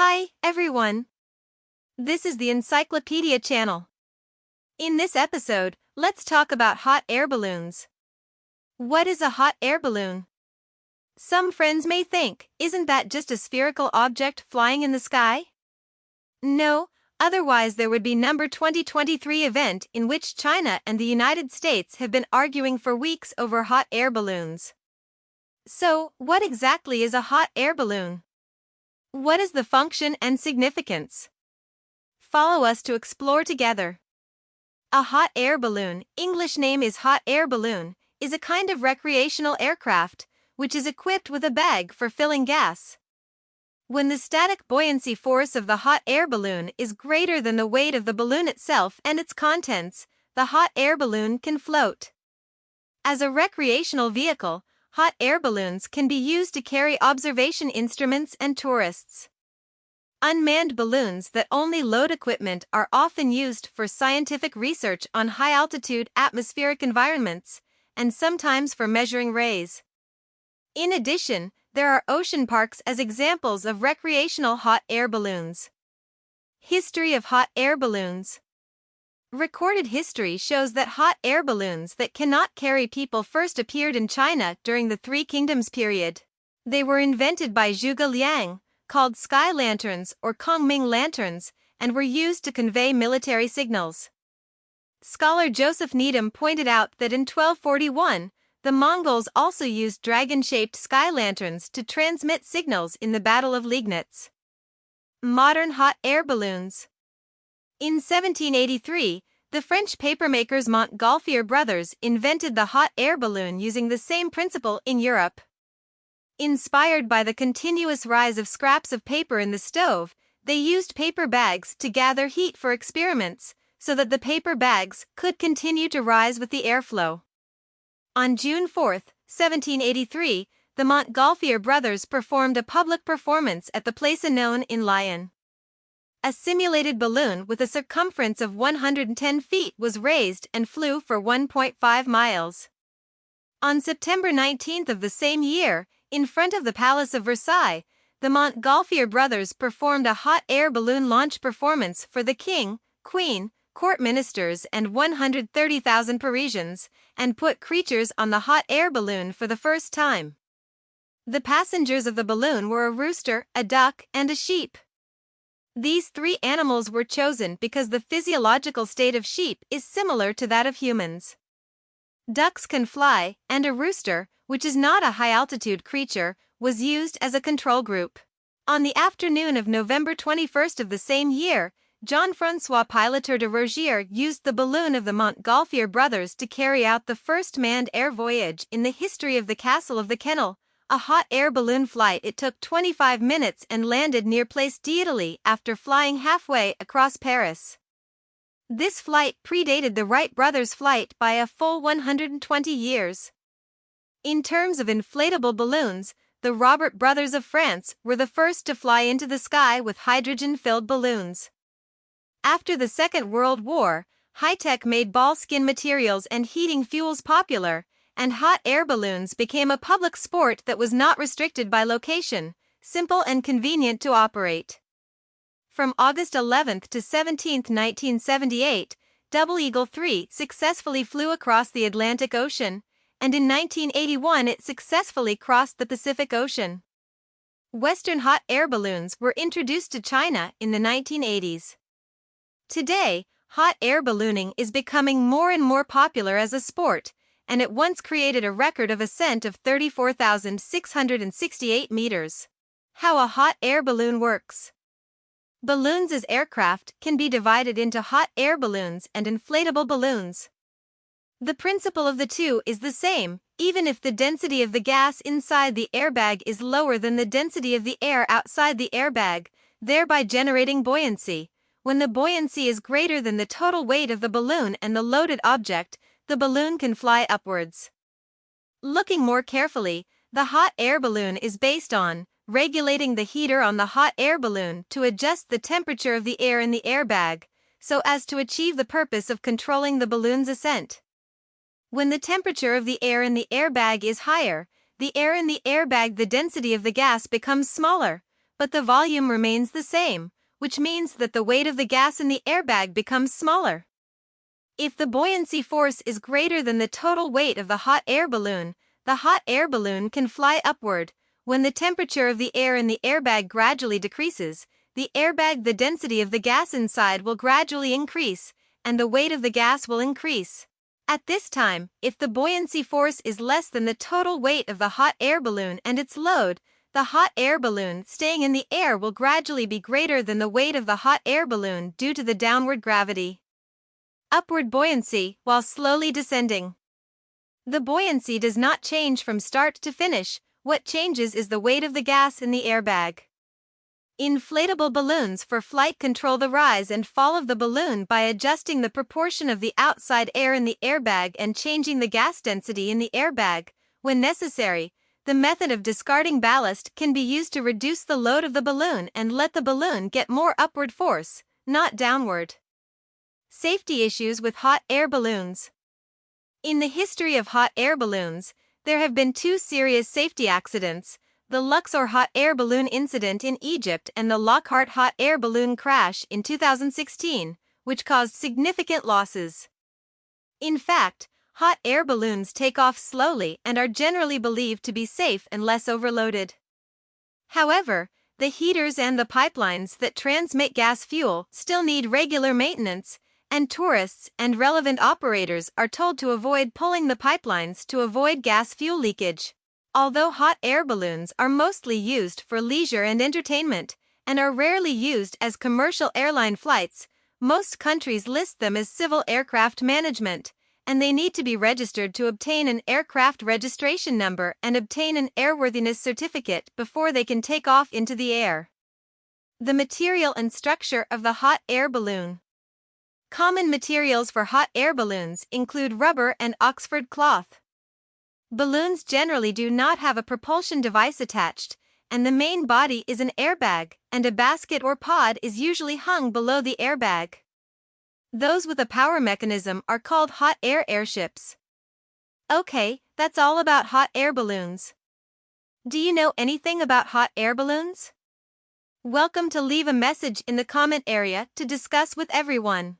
Hi, everyone. This is the Encyclopedia Channel. In this episode, let's talk about hot air balloons. What is a hot air balloon? Some friends may think, isn't that just a spherical object flying in the sky? No, otherwise there would be number 2023 event in which China and the United States have been arguing for weeks over hot air balloons. So, what exactly is a hot air balloon? What is the function and significance? Follow us to explore together. A hot air balloon, English name is hot air balloon, is a kind of recreational aircraft, which is equipped with a bag for filling gas. When the static buoyancy force of the hot air balloon is greater than the weight of the balloon itself and its contents, the hot air balloon can float. As a recreational vehicle, hot air balloons can be used to carry observation instruments and tourists. Unmanned balloons that only load equipment are often used for scientific research on high-altitude atmospheric environments, and sometimes for measuring rays. In addition, there are ocean parks as examples of recreational hot air balloons. History of hot air balloons. Recorded history shows that hot air balloons that cannot carry people first appeared in China during the Three Kingdoms period. They were invented by Zhuge Liang, called sky lanterns or Kongming lanterns, and were used to convey military signals. Scholar Joseph Needham pointed out that in 1241, the Mongols also used dragon-shaped sky lanterns to transmit signals in the Battle of Liegnitz. Modern hot air balloons. In 1783, the French papermakers Montgolfier brothers invented the hot air balloon using the same principle in Europe. Inspired by the continuous rise of scraps of paper in the stove, they used paper bags to gather heat for experiments, so that the paper bags could continue to rise with the airflow. On June 4, 1783, the Montgolfier brothers performed a public performance at the Place Annone in Lyon. A simulated balloon with a circumference of 110 feet was raised and flew for 1.5 miles. On September 19 of the same year, in front of the Palace of Versailles, the Montgolfier brothers performed a hot air balloon launch performance for the king, queen, court ministers and 130,000 Parisians, and put creatures on the hot air balloon for the first time. The passengers of the balloon were a rooster, a duck, and a sheep. These three animals were chosen because the physiological state of sheep is similar to that of humans. Ducks can fly, and a rooster, which is not a high-altitude creature, was used as a control group. On the afternoon of November 21 of the same year, Jean-François Piloteur de Rogier used the balloon of the Montgolfier brothers to carry out the first manned air voyage in the history of the Castle of the Kennel, a hot air balloon flight. It took 25 minutes and landed near Place d'Italie after flying halfway across Paris. This flight predated the Wright brothers' flight by a full 120 years. In terms of inflatable balloons, the Robert brothers of France were the first to fly into the sky with hydrogen-filled balloons. After the Second World War, high-tech made ball skin materials and heating fuels popular, and hot air balloons became a public sport that was not restricted by location, simple and convenient to operate. From August 11 to 17, 1978, Double Eagle 3 successfully flew across the Atlantic Ocean, and in 1981 it successfully crossed the Pacific Ocean. Western hot air balloons were introduced to China in the 1980s. Today, hot air ballooning is becoming more and more popular as a sport, and it once created a record of ascent of 34,668 meters. How a hot air balloon works. Balloons as aircraft can be divided into hot air balloons and inflatable balloons. The principle of the two is the same, even if the density of the gas inside the airbag is lower than the density of the air outside the airbag, thereby generating buoyancy. When the buoyancy is greater than the total weight of the balloon and the loaded object, the balloon can fly upwards. Looking more carefully, the hot air balloon is based on regulating the heater on the hot air balloon to adjust the temperature of the air in the airbag, so as to achieve the purpose of controlling the balloon's ascent. When the temperature of the air in the airbag is higher, the air in the airbag, the density of the gas becomes smaller, but the volume remains the same, which means that the weight of the gas in the airbag becomes smaller. If the buoyancy force is greater than the total weight of the hot air balloon, the hot air balloon can fly upward. When the temperature of the air in the airbag gradually decreases, the density of the gas inside will gradually increase, and the weight of the gas will increase. At this time, if the buoyancy force is less than the total weight of the hot air balloon and its load, the hot air balloon staying in the air will gradually be greater than the weight of the hot air balloon due to the downward gravity. Upward buoyancy while slowly descending. The buoyancy does not change from start to finish. What changes is the weight of the gas in the airbag. Inflatable balloons for flight control the rise and fall of the balloon by adjusting the proportion of the outside air in the airbag and changing the gas density in the airbag. When necessary, the method of discarding ballast can be used to reduce the load of the balloon and let the balloon get more upward force, not downward. Safety issues with hot air balloons. In the history of hot air balloons, there have been two serious safety accidents: the Luxor hot air balloon incident in Egypt and the Lockhart hot air balloon crash in 2016, which caused significant losses. In fact, hot air balloons take off slowly and are generally believed to be safe unless overloaded. However, the heaters and the pipelines that transmit gas fuel still need regular maintenance, and tourists and relevant operators are told to avoid pulling the pipelines to avoid gas fuel leakage. Although hot air balloons are mostly used for leisure and entertainment, and are rarely used as commercial airline flights, most countries list them as civil aircraft management, and they need to be registered to obtain an aircraft registration number and obtain an airworthiness certificate before they can take off into the air. The material and structure of the hot air balloon. Common materials for hot air balloons include rubber and Oxford cloth. Balloons generally do not have a propulsion device attached, and the main body is an airbag, and a basket or pod is usually hung below the airbag. Those with a power mechanism are called hot air airships. Okay, that's all about hot air balloons. Do you know anything about hot air balloons? Welcome to leave a message in the comment area to discuss with everyone.